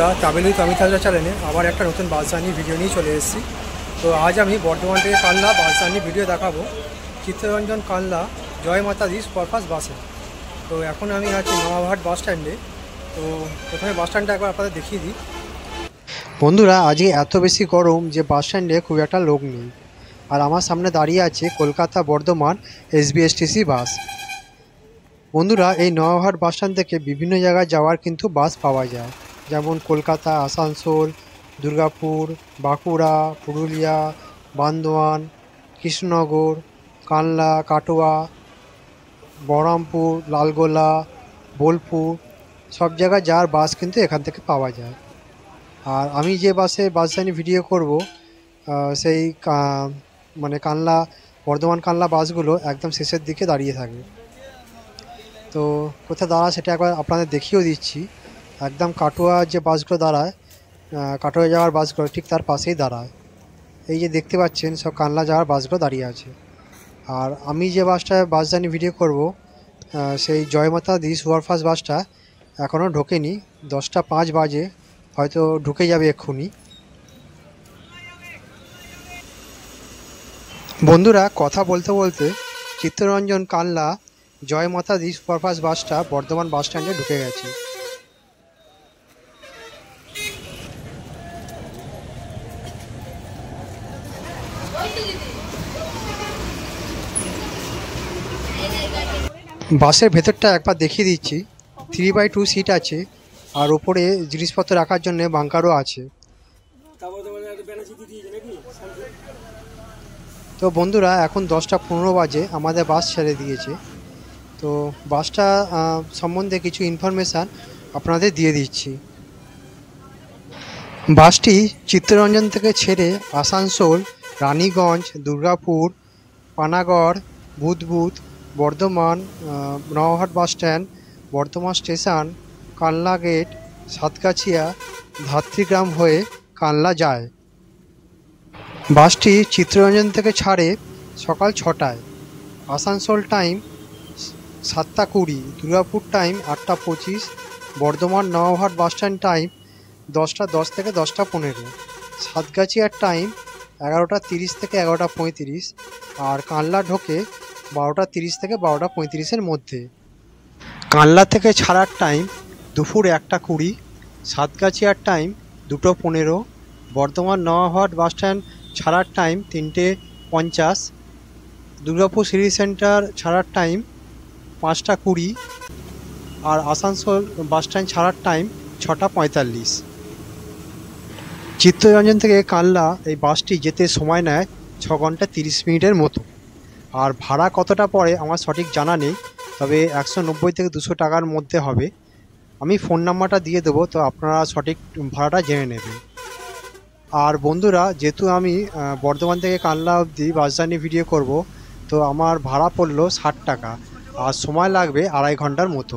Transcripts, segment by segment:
বন্ধুরা, travel with Amit Hazra চ্যানেলে আবার একটা নতুন বাস জার্নি ভিডিও নিয়ে চলে এসেছি। তো আজ আমি বর্ধমান থেকে কানলা বাস জার্নি ভিডিও দেখাবো চিত্তরঞ্জন কানলা জয় মাতা দি সুপারফাস্ট বাসে। তো এখন আমি আছি নওয়াহাট বাস স্ট্যান্ডে। তো প্রথমে বাস স্ট্যান্ডটা একবার আপনাদের দেখিয়ে দিই। বন্ধুরা, আজকে এত বেশি গরম যে বাস স্ট্যান্ডে খুব একটা লোক নেই। আর আমার সামনে দাঁড়িয়ে আছে কলকাতা বর্ধমান SBSTC বাস। বন্ধুরা, এই নওয়াহাট বাস স্ট্যান্ড থেকে বিভিন্ন জায়গায় যাওয়ার কিন্তু বাস পাওয়া যায়, যেমন কলকাতা, আসানসোল, দুর্গাপুর, বাঁকুড়া, পুরুলিয়া, বান্দোয়ান, কৃষ্ণনগর, কানলা, কাটোয়া, বহরমপুর, লালগোলা, বোলপুর, সব জায়গায় যাওয়ার বাস কিন্তু এখান থেকে পাওয়া যায়। আর আমি যে বাসে বাস জার্নি ভিডিও করব সেই কানলা বর্ধমান কানলা বাসগুলো একদম শেষের দিকে দাঁড়িয়ে থাকে। তো কোথায় দাঁড়ায় সেটা একবার আপনাদের দেখিয়েও দিচ্ছি। একদম কাটোয়া যে বাসগুলো দাঁড়ায়, কাটোয়া যাওয়ার বাসগুলো ঠিক তার পাশেই দাঁড়ায়। এই যে দেখতে পাচ্ছেন সব কানলা যাওয়ার বাসগুলো দাঁড়িয়ে আছে। আর আমি যে বাসটায় বাস জার্নি ভিডিও করব সেই জয়মাতা দি সুপারফাস্ট বাসটা এখনও ঢোকেনি। 10টা 5 বাজে, হয়তো ঢুকে যাবে এক্ষুনি। বন্ধুরা, কথা বলতে বলতে চিত্তরঞ্জন কানলা জয় মাতা দি সুপারফাস্ট বাসটা বর্ধমান বাস স্ট্যান্ডে ঢুকে গেছে। বাসের ভেতরটা একবার দেখিয়ে দিচ্ছি। 3/2 সিট আছে, আর ওপরে জিনিসপত্র রাখার জন্য বাঙ্কারও আছে। তো বন্ধুরা, এখন 10টা 15 বাজে, আমাদের বাস ছেড়ে দিয়েছে। তো বাসটা সম্বন্ধে কিছু ইনফরমেশান আপনাদের দিয়ে দিচ্ছি। বাসটি চিত্তরঞ্জন থেকে ছেড়ে Asansol, Raniganj, Durgapur, Panagarh, Budbud, Bardhaman, Nawahat bus stand, Bardhaman station, Kanla gate, Satgachhia, Dhatrigram হয়ে কানলা যায়। বাসটি চিত্তরঞ্জন থেকে ছাড়ে সকাল 6টায়। আসানসোল টাইম 7টা 20, দুর্গাপুর টাইম 8টা 25, Bardhaman Nawahat bus stand time 10টা 10 থেকে 10টা 15, সাতগাছিয়ার টাইম 11টা 30 থেকে 11টা 35, আর কানলা ঢোকে 12টা 30 থেকে 12টা 35-এর মধ্যে। কানলা থেকে ছাড়ার টাইম দুপুর 1টা 20, সাতগাছিয়ার time 2টো 15, Bardhaman Nawahat bus stand ছাড়ার টাইম 3টে 50, দুর্গাপুর সিটি সেন্টার ছাড়ার টাইম 5টা 20, আর আসানসোল বাস স্ট্যান্ড ছাড়ার টাইম 6টা 45। চিত্তরঞ্জন থেকে কানলা এই বাসটি যেতে সময় নেয় 6 ঘন্টা 30 মিনিটের মতো। আর ভাড়া কতটা পড়ে আমার সঠিক জানা নেই, তবে 190 থেকে 200 টাকার মধ্যে হবে। আমি ফোন নাম্বারটা দিয়ে দেবো, তো আপনারা সঠিক ভাড়াটা জেনে নেবেন। আর বন্ধুরা, যেহেতু আমি বর্ধমান থেকে কানলা অবধি বাস জার্নি ভিডিও করব, তো আমার ভাড়া পড়লো 60 টাকা, আর সময় লাগবে 2.5 ঘন্টার মতো।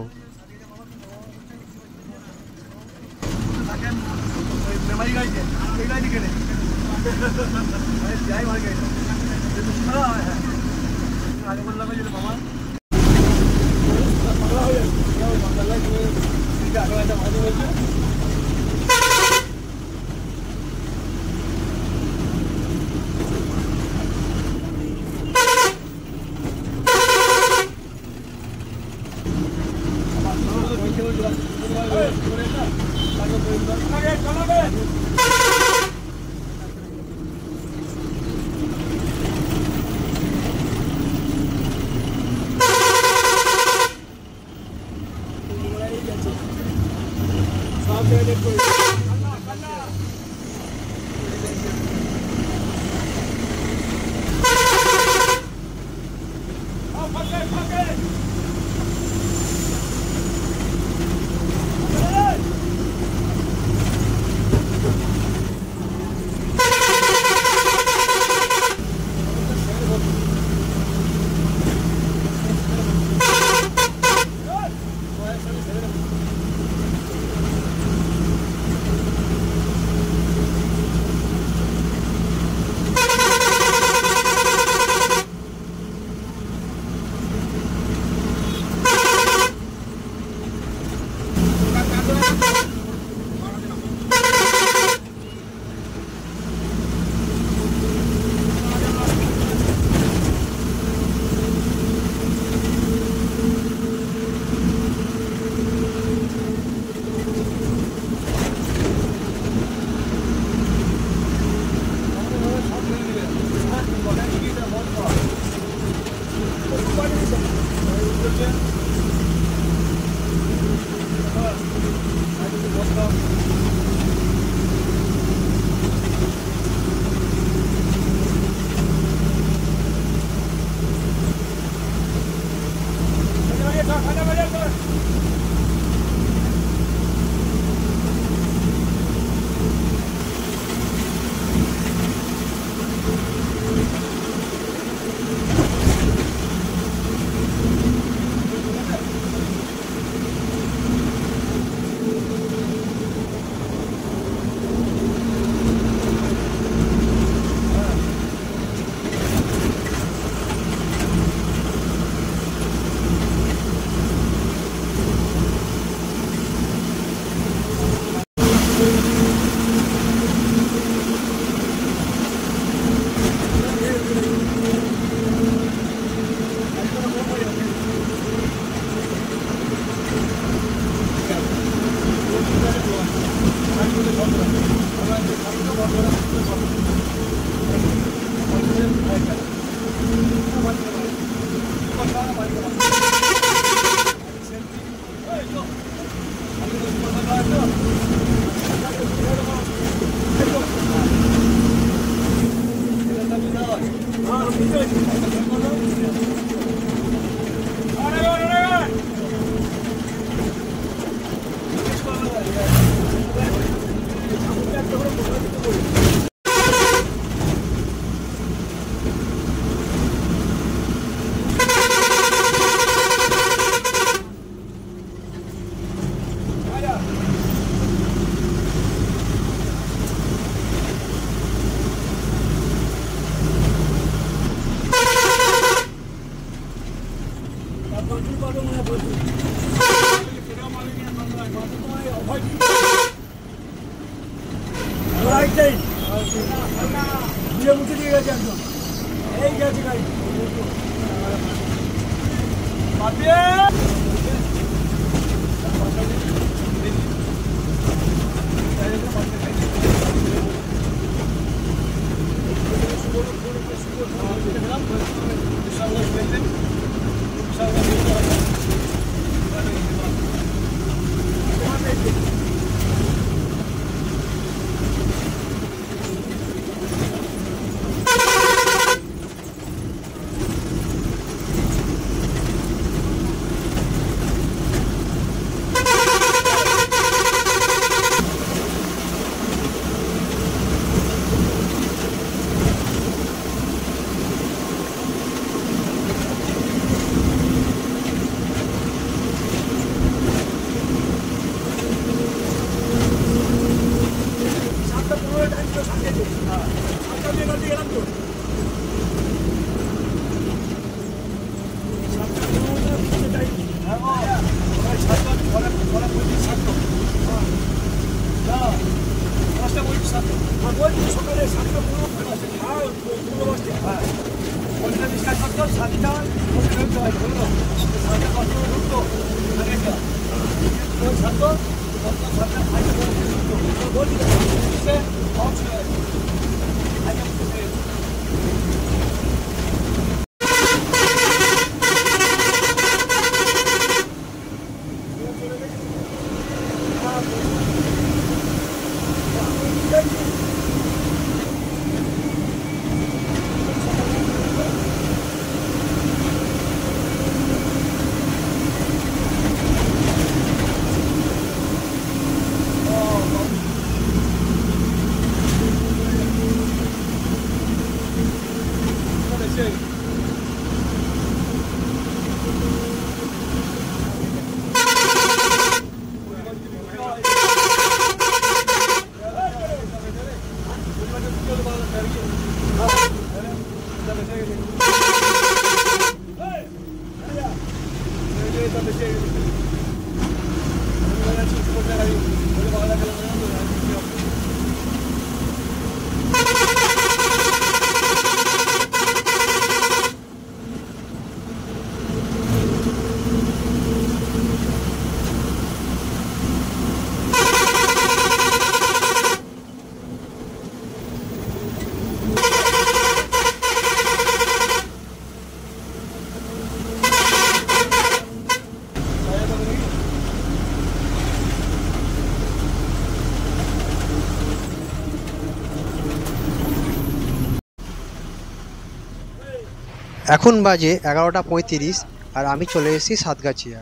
এখন বাজে 11টা 35 আর আমি চলে এসেছি সাতগাছিয়া।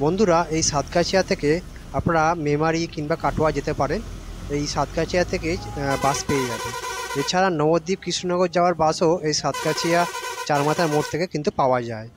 বন্ধুরা, এই সাতগাছিয়া থেকে আপনারা মেমারি কিংবা কাটোয়া যেতে পারেন। এই সাতগাছিয়া থেকে বাস পেয়ে যাবেন। এছাড়া নবদ্বীপ কৃষ্ণনগর যাওয়ার বাসও এই সাতগাছিয়া চারমাথার মোড় থেকে কিন্তু পাওয়া যায়।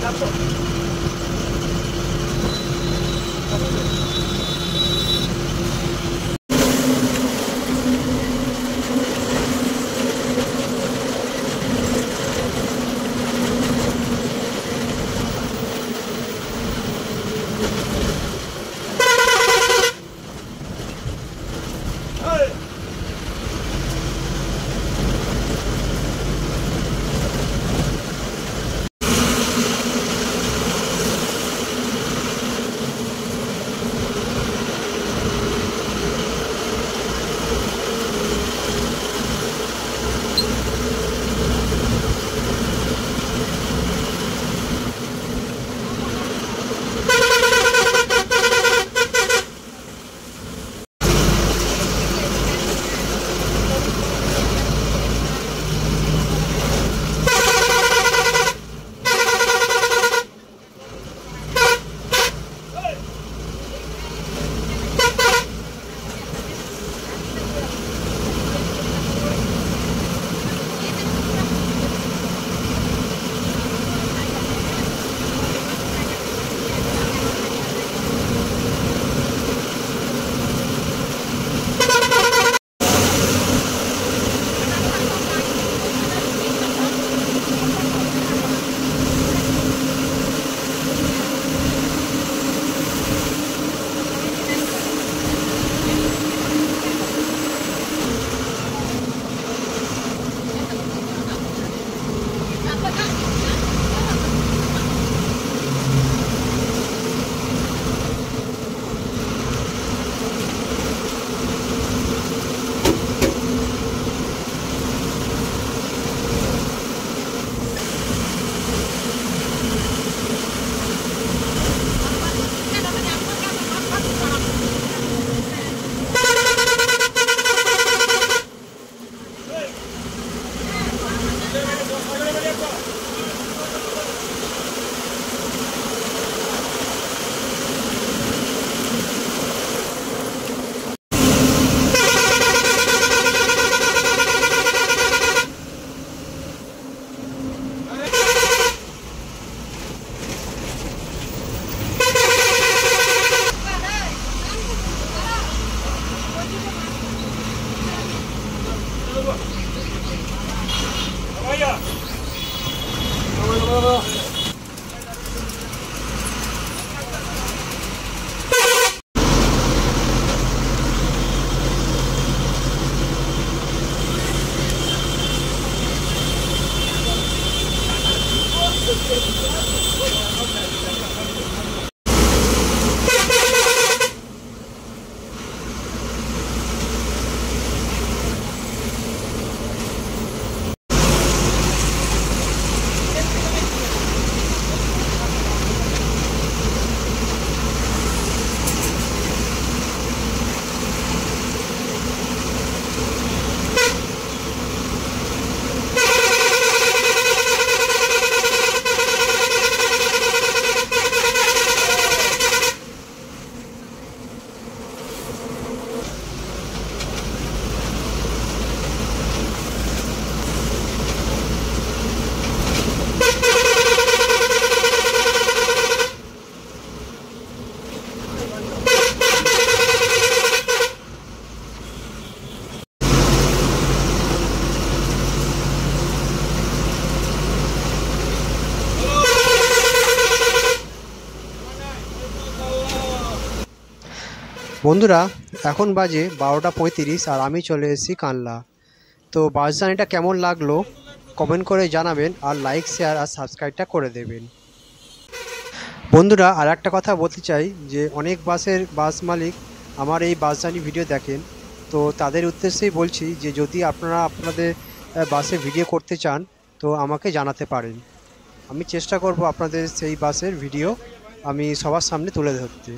That's বন্ধুরা, এখন বাজে 12:35 আর আমি চলে এসেছি কানলা। তো বাস জার্নিটা কেমন লাগলো কমেন্ট করে জানাবেন, আর লাইক, শেয়ার আর সাবস্ক্রাইবটা করে দেবেন। বন্ধুরা, আর একটা কথা বলতে চাই যে অনেক বাস মালিক আমার এই বাস জার্নি ভিডিও দেখেন। তো তাদের উদ্দেশ্যেই বলছি যে যদি আপনারা আপনাদের বাসে ভিডিও করতে চান তো আমাকে জানাতে পারেন। আমি চেষ্টা করব আপনাদের সেই বাসের ভিডিও আমি সবার সামনে তুলে ধরতে।